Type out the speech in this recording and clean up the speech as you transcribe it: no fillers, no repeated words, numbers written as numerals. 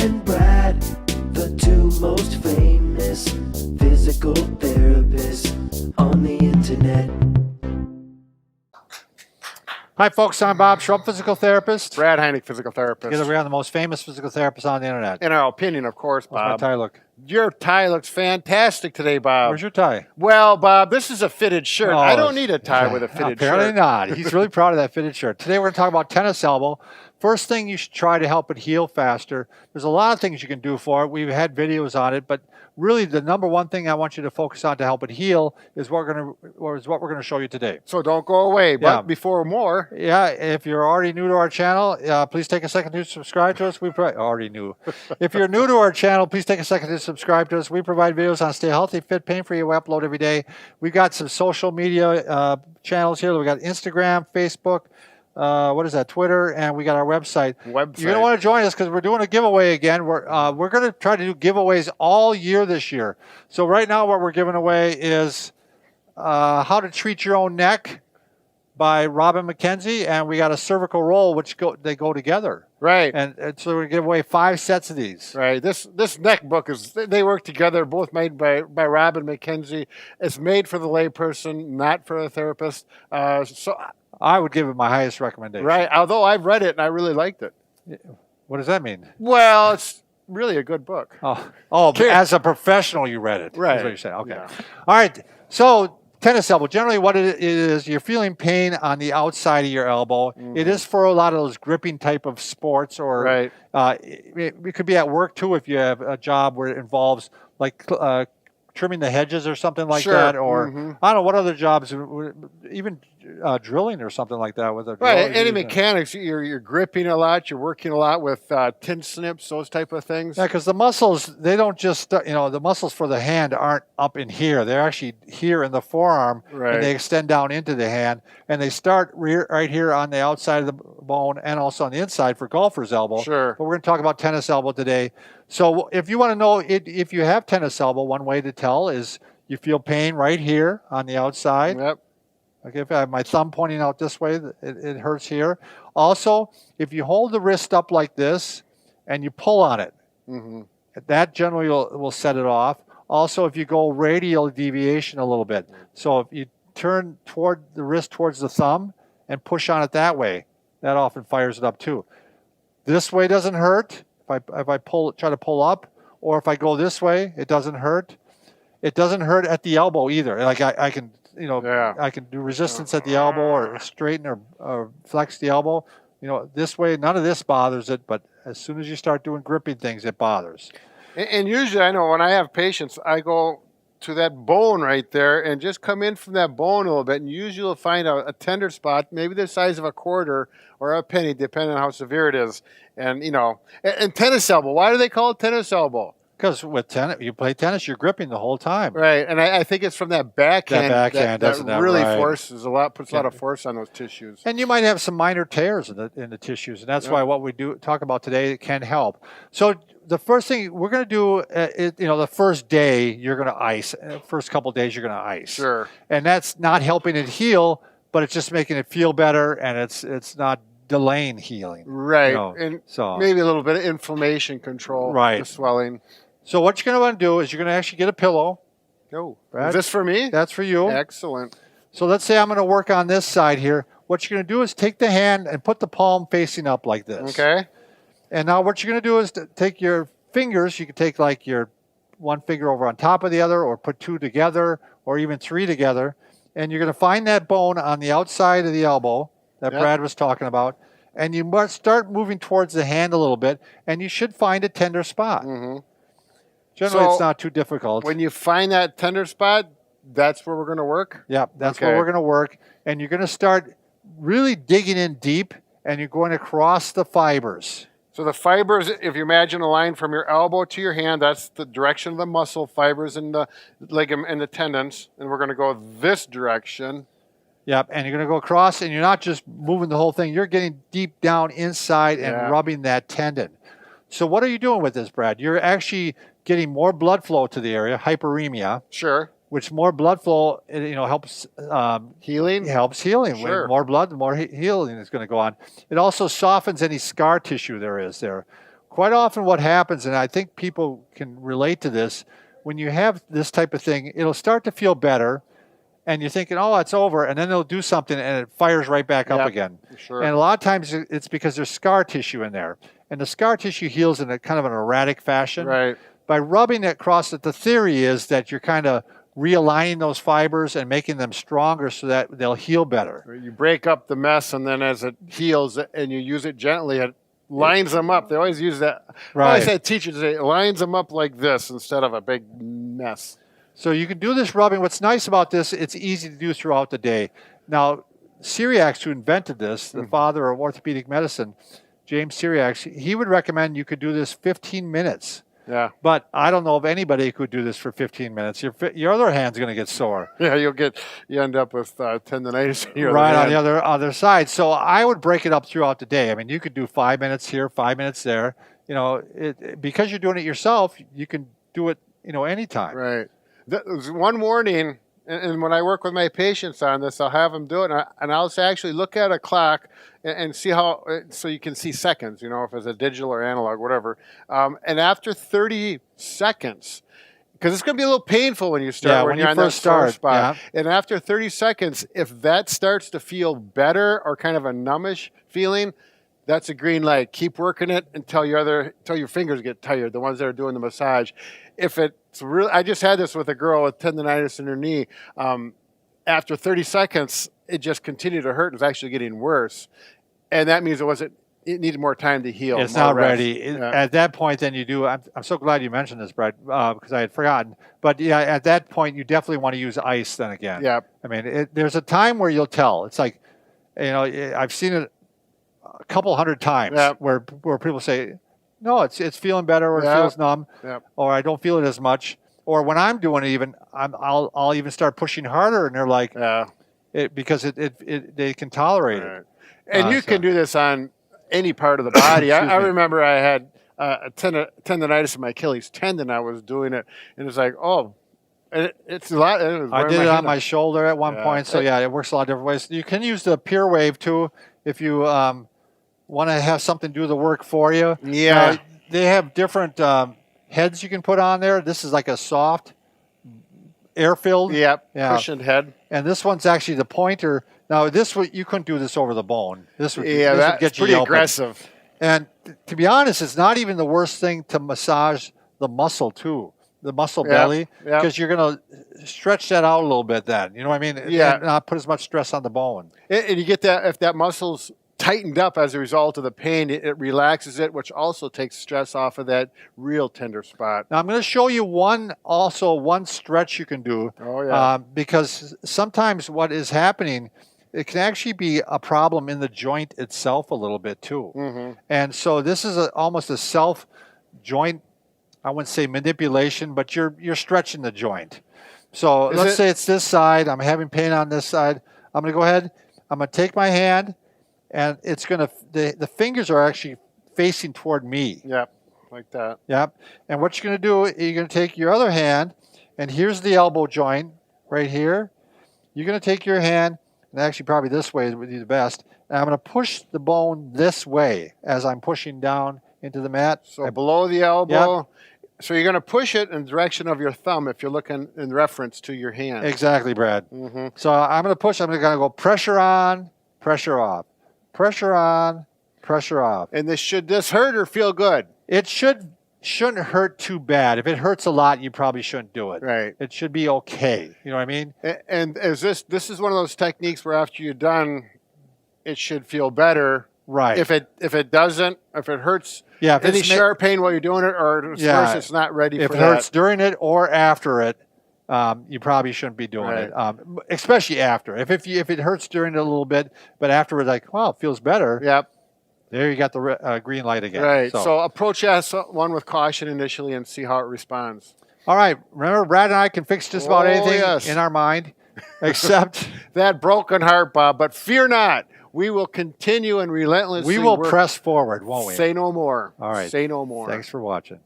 and Brad, the two most famous physical therapists on the internet. Hi, folks. I'm Bob Schrupp, physical therapist. Brad Heineck, physical therapist. Together we are the most famous physical therapists on the internet. In our opinion, of course, How's my Bob. tie look? Your tie looks fantastic today, Bob. Where's your tie? Well, Bob, this is a fitted shirt. Oh, I don't need a tie with a fitted Apparently shirt. not. He's really proud of that fitted shirt. Today we're going to talk about tennis elbow. First thing you should try to help it heal faster. There's a lot of things you can do for it. We've had videos on it, but really the number one thing I want you to focus on to help it heal is what we're going to show you today. So don't go away. But Yeah. before more, Yeah, if you're already new to our channel, please take a second to subscribe to us. We already knew. If you're new to our channel, please take a second to subscribe to us. We provide videos on stay healthy, fit, pain-free. We upload every day. We've got some social media channels here. We got Instagram, Facebook, Twitter, and we got our website. You're going to want to join us because we're doing a giveaway again. We're going to try to do giveaways all year this year. So right now what we're giving away is How to Treat Your Own Neck by Robin McKenzie, and we got a cervical roll, which they go together. right. And so we're going to give away 5 sets of these. Right. This neck book they work together, both made by Robin McKenzie. It's made for the layperson, not for a therapist. So I would give it my highest recommendation. right. Although I've read it and I really liked it. What does that mean? Well, it's really a good book. Oh, as a professional, you read it. Right. That's what you're saying. Okay. Yeah. All right. So tennis elbow, generally what it is, you're feeling pain on the outside of your elbow. It is for a lot of those gripping type of sports, or Right. It could be at work too if you have a job where it involves like trimming the hedges or something like Sure. that, or Mhm. I don't know what other jobs, even drilling or something like that with a drill. Right, any mechanics, you're gripping a lot, you're working a lot with tin snips, those type of things. Yeah, because the muscles, they don't just, the muscles for the hand aren't up in here. They're actually here in the forearm, Right. and they extend down into the hand, and they start right here on the outside of the bone and also on the inside for golfer's elbow. Sure. But we're going to talk about tennis elbow today. So if you want to know if you have tennis elbow, one way to tell is you feel pain right here on the outside. Yep. Okay, if I have my thumb pointing out this way, it hurts here. Also, if you hold the wrist up like this and you pull on it, Mm-hmm. that generally will set it off. Also, if you go radial deviation a little bit, so if you turn toward the wrist towards the thumb and push on it that way, that often fires it up too. This way doesn't hurt if I try to pull up, or if I go this way, it doesn't hurt. It doesn't hurt at the elbow either. Like I can, Yeah. I can do resistance at the elbow or straighten or flex the elbow. This way, none of this bothers it, but as soon as you start doing gripping things, it bothers. And usually, I know when I have patients, I go to that bone right there and just come in from that bone a little bit, and usually you'll find a tender spot, maybe the size of a quarter or a penny, depending on how severe it is. And, and tennis elbow, why do they call it tennis elbow? Because with tennis, you play tennis, you're gripping the whole time. Right, and I think it's from that backhand backhand, that doesn't that, really right. puts a lot of force on those tissues. And you might have some minor tears in the tissues, and that's why what we talk about today can help. So the first thing we're going to do, the first day you're going to ice. First couple days you're going to ice. Sure. And that's not helping it heal, but it's just making it feel better, and it's not delaying healing. Right, and maybe a little bit of inflammation control, Right. the swelling. So what you're going to want to do is you're going to actually get a pillow. Oh, Brad? is this for me? That's for you. Excellent. So let's say I'm going to work on this side here. What you're going to do is take the hand and put the palm facing up like this. Okay. And now what you're going to do is take your fingers. You can take like your one finger over on top of the other, or put 2 together, or even 3 together. And you're going to find that bone on the outside of the elbow that Yep. Brad was talking about. And you must start moving towards the hand a little bit, and you should find a tender spot. Mm-hmm. Generally, So, it's not too difficult. When you find that tender spot, that's where we're going to work? Yeah, that's Okay. where we're going to work. And you're going to start really digging in deep, and you're going across the fibers. So the fibers, if you imagine a line from your elbow to your hand, that's the direction of the muscle fibers and the ligament and the tendons. And we're going to go this direction. Yep, and you're going to go across, and you're not just moving the whole thing. You're getting deep down inside and Yeah. rubbing that tendon. So what are you doing with this, Brad? You're actually getting more blood flow to the area, hyperemia, Sure. which more blood flow, helps Healing? helps healing. Sure. With more blood, the more healing is going to go on. It also softens any scar tissue there is there. Of quite often what happens, and I think people can relate to this, when you have this type of thing, it'll start to feel better, and you're thinking, oh, it's over, and then they'll do something, and it fires right back up again. Sure. And a lot of times it's because there's scar tissue in there, and the scar tissue heals in a kind of an erratic fashion. Right. By rubbing it across it, the theory is that you're kind of realigning those fibers and making them stronger so that they'll heal better. You break up the mess, and then as it heals and you use it gently, it lines them up. They always use that. Right. I always had teachers say it lines them up like this instead of a big mess. So you can do this rubbing. What's nice about this, it's easy to do throughout the day. Now, Cyriax, who invented this, the father of orthopedic medicine, James Cyriax, he would recommend you could do this 15 minutes. Yeah. But I don't know if anybody who could do this for 15 minutes. Your other hand's going to get sore. Yeah, you end up with tendonitis in your Right, other on hand. the other side. So I would break it up throughout the day. I mean, you could do 5 minutes here, 5 minutes there. You know, because you're doing it yourself, you can do it, anytime. Right. There's one warning, and when I work with my patients on this, I'll have them do it, and I'll say, actually look at a clock and see how, so you can see seconds, if it's a digital or analog, whatever. And after 30 seconds, because it's going to be a little painful when you start, when you're on that sore spot. Yeah. And after 30 seconds, if that starts to feel better or kind of a numbish feeling, that's a green light. Keep working it until your fingers get tired, the ones that are doing the massage. If it's really, I just had this with a girl with tendonitis in her knee. After 30 seconds, it just continued to hurt. It was actually getting worse. And that means it needed more time to heal. It's not rest. ready. At that point, then you do. I'm so glad you mentioned this, Brett, because I had forgotten. But yeah, at that point, you definitely want to use ice then again. Yeah. I mean, there's a time where you'll tell. It's like, I've seen it a couple hundred times where people say, no, it's feeling better, or it feels numb, or I don't feel it as much. Or when I'm doing it, even I'll even start pushing harder, and they're like, because they can tolerate it. And you can do this on any part of the body. I remember I had tendonitis in my Achilles tendon. I was doing it, and it's like, it's a lot. I did it on my shoulder at one point, so it works a lot of different ways. You can use the Pure Wave too if you want to have something do the work for you. Yeah. They have different heads you can put on there. This is like a soft, air-filled. Cushioned head. And this one's actually the pointer. Now, you couldn't do this over the bone. This would that's get you pretty yelping. aggressive. And to be honest, it's not even the worst thing to massage the muscle too, the muscle belly, because you're going to stretch that out a little bit then. You know what I mean? Yeah. And not put as much stress on the bone. And you get that, if that muscle's tightened up as a result of the pain, it relaxes it, which also takes stress off of that real tender spot. Now I'm going to show you one stretch you can do. Oh, yeah. Because sometimes what is happening, it can actually be a problem in the joint itself a little bit too. Mm-hmm. And so this is almost a self joint, I wouldn't say manipulation, but you're stretching the joint. So let's say it's this side. I'm having pain on this side. I'm going to go ahead. I'm going to take my hand, and it's going to, the fingers are actually facing toward me. Yep, like that. Yep. And what you're going to do, you're going to take your other hand, and here's the elbow joint right here. You're going to take your hand, and actually probably this way would be the best. And I'm going to push the bone this way as I'm pushing down into the mat. So below the elbow. Yep. So you're going to push it in the direction of your thumb if you're looking in reference to your hand. Exactly, Brad. Mm-hmm. So I'm going to push. I'm going to go pressure on, pressure off. Pressure on, pressure off. And should this hurt or feel good? It shouldn't hurt too bad. If it hurts a lot, you probably shouldn't do it. Right. It should be okay. You know what I mean? And is this is one of those techniques where after you're done, it should feel better. Right. If it doesn't, if it hurts, if any sharp pain while you're doing it, or first it's not ready for that. If it hurts during it or after it, you probably shouldn't be doing it, especially after. If it hurts during it a little bit, but afterwards, like, well, it feels better. Yep. There you got the green light again. Right. So approach one with caution initially and see how it responds. All right. Remember, Brad and I can fix just about anything in our mind, except that broken heart, Bob. But fear not. We will continue and relentlessly press forward, won't we? Say no more. All right. Say no more. Thanks for watching.